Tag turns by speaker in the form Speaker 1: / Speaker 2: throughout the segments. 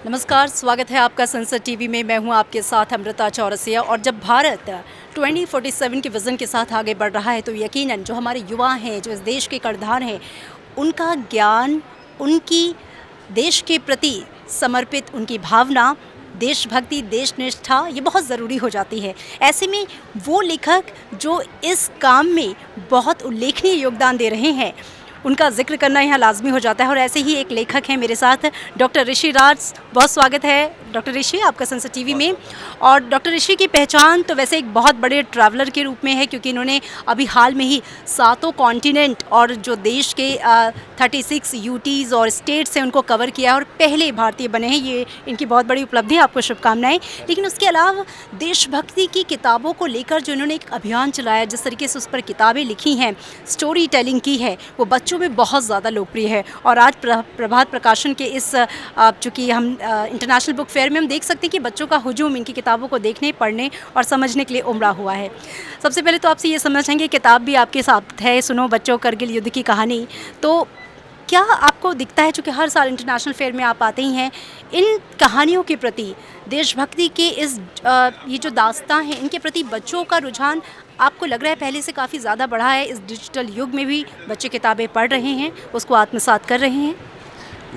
Speaker 1: नमस्कार, स्वागत है आपका संसद टीवी में। मैं हूं आपके साथ अमृता चौरसिया। और जब भारत 2047 के विज़न के साथ आगे बढ़ रहा है तो यकीनन जो हमारे युवा हैं, जो इस देश के करदार हैं, उनका ज्ञान, उनकी देश के प्रति समर्पित उनकी भावना, देशभक्ति, देशनिष्ठा ये बहुत ज़रूरी हो जाती है। ऐसे में वो लेखक जो इस काम में बहुत उल्लेखनीय योगदान दे रहे हैं, उनका जिक्र करना यहाँ लाजमी हो जाता है। और ऐसे ही एक लेखक हैं मेरे साथ, डॉक्टर ऋषि राज। बहुत स्वागत है डॉक्टर ऋषि आपका संसद टीवी में। और डॉक्टर ऋषि की पहचान तो वैसे एक बहुत बड़े ट्रैवलर के रूप में है, क्योंकि इन्होंने अभी हाल में ही 7 कॉन्टिनेंट और जो देश के 36 यूटीज़ और स्टेट्स हैं उनको कवर किया और पहले भारतीय बने हैं। ये इनकी बहुत बड़ी उपलब्धि है, आपको शुभकामनाएं। लेकिन उसके अलावा देशभक्ति की किताबों को लेकर जो इन्होंने एक अभियान चलाया, जिस तरीके से उस पर किताबें लिखी हैं, स्टोरी टेलिंग की है, वो बच्चों में बहुत ज़्यादा लोकप्रिय है। और आज प्रभात प्रकाशन के इस चूँकि हम इंटरनेशनल बुक फेयर में हम देख सकते हैं कि बच्चों का हुजूम इनकी किताबों को देखने, पढ़ने और समझने के लिए उमड़ा हुआ है। सबसे पहले तो आपसे ये समझना चाहेंगे, किताब भी आपके साथ है, सुनो बच्चों करगिल युद्ध की कहानी, तो क्या आपको दिखता है, चूँकि हर साल इंटरनेशनल फेयर में आप आते ही हैं, इन कहानियों के प्रति, देशभक्ति के इस ये जो दास्तां हैं, इनके प्रति बच्चों का रुझान आपको लग रहा है पहले से काफ़ी ज़्यादा बढ़ा है? इस डिजिटल युग में भी बच्चे किताबें पढ़ रहे हैं, उसको आत्मसात कर रहे हैं?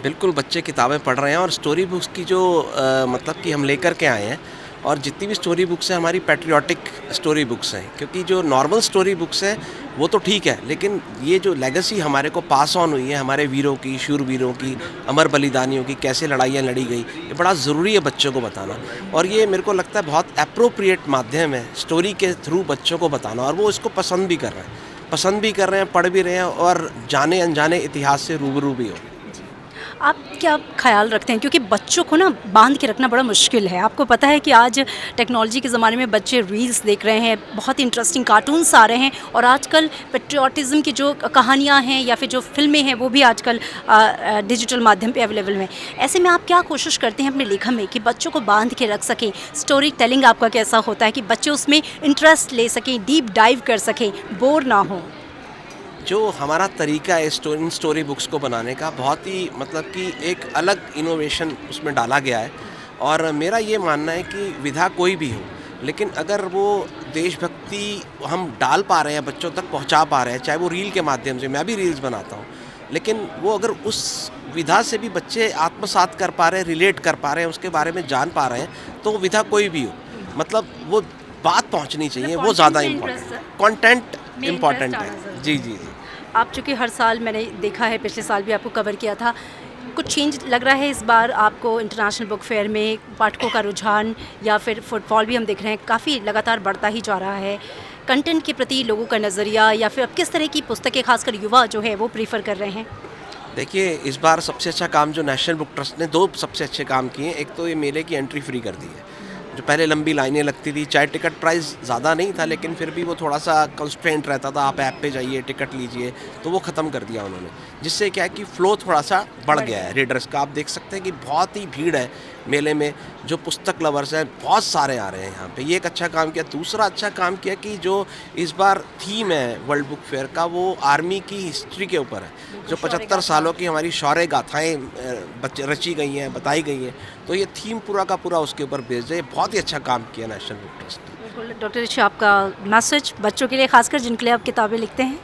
Speaker 2: बिल्कुल, बच्चे किताबें पढ़ रहे हैं और स्टोरी बुक्स की जो मतलब कि हम लेकर के आए हैं, और जितनी भी स्टोरी बुक्स हैं हमारी पैट्रियोटिक स्टोरी बुक्स हैं। क्योंकि जो नॉर्मल स्टोरी बुक्स हैं वो तो ठीक है, लेकिन ये जो लेगेसी हमारे को पास ऑन हुई है, हमारे वीरों की, शूरवीरों की, अमर बलिदानियों की, कैसे लड़ाइयाँ लड़ी गई, ये बड़ा ज़रूरी है बच्चों को बताना। और ये मेरे को लगता है बहुत एप्रोप्रिएट माध्यम है स्टोरी के थ्रू बच्चों को बताना, और वो इसको पसंद भी कर रहे हैं, पढ़ भी रहे हैं और जाने अनजाने इतिहास से रूबरू भी हो।
Speaker 1: आप क्या ख़्याल रखते हैं, क्योंकि बच्चों को ना बांध के रखना बड़ा मुश्किल है। आपको पता है कि आज टेक्नोलॉजी के ज़माने में बच्चे रील्स देख रहे हैं, बहुत इंटरेस्टिंग कार्टून्स आ रहे हैं, और आजकल पेट्रियाटिज़म की जो कहानियाँ हैं या फिर जो फ़िल्में हैं वो भी आजकल डिजिटल माध्यम पे अवेलेबल हैं। ऐसे में आप क्या कोशिश करते हैं अपने लेखन में कि बच्चों को बांध के रख सकें? स्टोरी टेलिंग आपका कैसा होता है कि बच्चे उसमें इंटरेस्ट ले सकें, डीप डाइव कर सकें, बोर ना हों?
Speaker 2: जो हमारा तरीका है इन स्टोरी बुक्स को बनाने का, बहुत ही मतलब कि एक अलग इनोवेशन उसमें डाला गया है। और मेरा ये मानना है कि विधा कोई भी हो, लेकिन अगर वो देशभक्ति हम डाल पा रहे हैं, बच्चों तक पहुंचा पा रहे हैं, चाहे वो रील के माध्यम से, मैं भी रील्स बनाता हूं, लेकिन वो अगर उस विधा से भी बच्चे आत्मसात कर पा रहे हैं, रिलेट कर पा रहे हैं, उसके बारे में जान पा रहे हैं, तो वो विधा कोई भी हो, मतलब वो बात पहुँचनी चाहिए, वो ज़्यादा इम्पोर्टेंट, कॉन्टेंट इम्पॉर्टेंट है। जी जी जी।
Speaker 1: आप चूँकि हर साल मैंने देखा है, पिछले साल भी आपको कवर किया था, कुछ चेंज लग रहा है इस बार आपको इंटरनेशनल बुक फेयर में? पाठकों का रुझान या फिर फुटफॉल भी हम देख रहे हैं काफ़ी लगातार बढ़ता ही जा रहा है। कंटेंट के प्रति लोगों का नज़रिया, या फिर अब किस तरह की पुस्तकें खासकर युवा जो है वो प्रीफर कर रहे हैं?
Speaker 2: देखिए, इस बार सबसे अच्छा काम जो नेशनल बुक ट्रस्ट ने 2 सबसे अच्छे काम किए हैं। एक तो ये मेले की एंट्री फ्री कर दी है। जो पहले लंबी लाइनें लगती थी, चाहे टिकट प्राइस ज़्यादा नहीं था, लेकिन फिर भी वो थोड़ा सा कंस्ट्रेंट रहता था, आप ऐप पे जाइए, टिकट लीजिए, तो वो ख़त्म कर दिया उन्होंने। जिससे क्या है कि फ़्लो थोड़ा सा बढ़ गया है रीडर्स का। आप देख सकते हैं कि बहुत ही भीड़ है मेले में, जो पुस्तक लवर्स हैं बहुत सारे आ रहे हैं यहाँ पे। ये एक अच्छा काम किया। दूसरा अच्छा काम किया कि जो इस बार थीम है वर्ल्ड बुक फेयर का, वो आर्मी की हिस्ट्री के ऊपर है। जो 75 सालों की हमारी शौर्य गाथाएँ रची गई हैं, बताई गई हैं, तो ये थीम पूरा का पूरा उसके ऊपर बेस्ड है। बहुत ही अच्छा काम किया नेशनल बुक ट्रस्ट ने।
Speaker 1: बिल्कुल। डॉक्टर ऋषि, आपका मैसेज बच्चों के लिए, खासकर जिनके लिए आप किताबें लिखते हैं?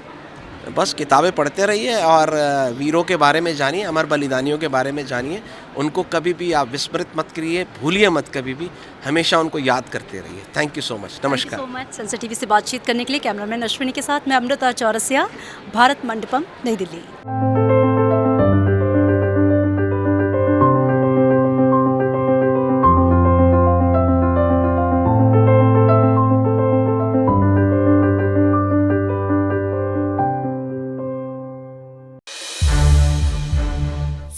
Speaker 2: बस किताबें पढ़ते रहिए और वीरों के बारे में जानिए, अमर बलिदानियों के बारे में जानिए। उनको कभी भी आप विस्मृत मत करिए, भूलिए मत कभी भी, हमेशा उनको याद करते रहिए। Thank you so much. नमस्कार।
Speaker 1: Thank you so much. Sansad TV से बातचीत करने के लिए कैमरामैन अश्विनी के साथ मैं अमृता चौरसिया, भारत मंडपम, नई दिल्ली।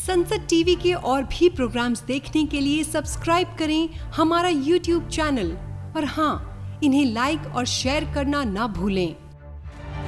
Speaker 3: संसद टीवी के और भी प्रोग्राम्स देखने के लिए सब्सक्राइब करें हमारा YouTube चैनल, और हाँ, इन्हें लाइक और शेयर करना ना भूलें।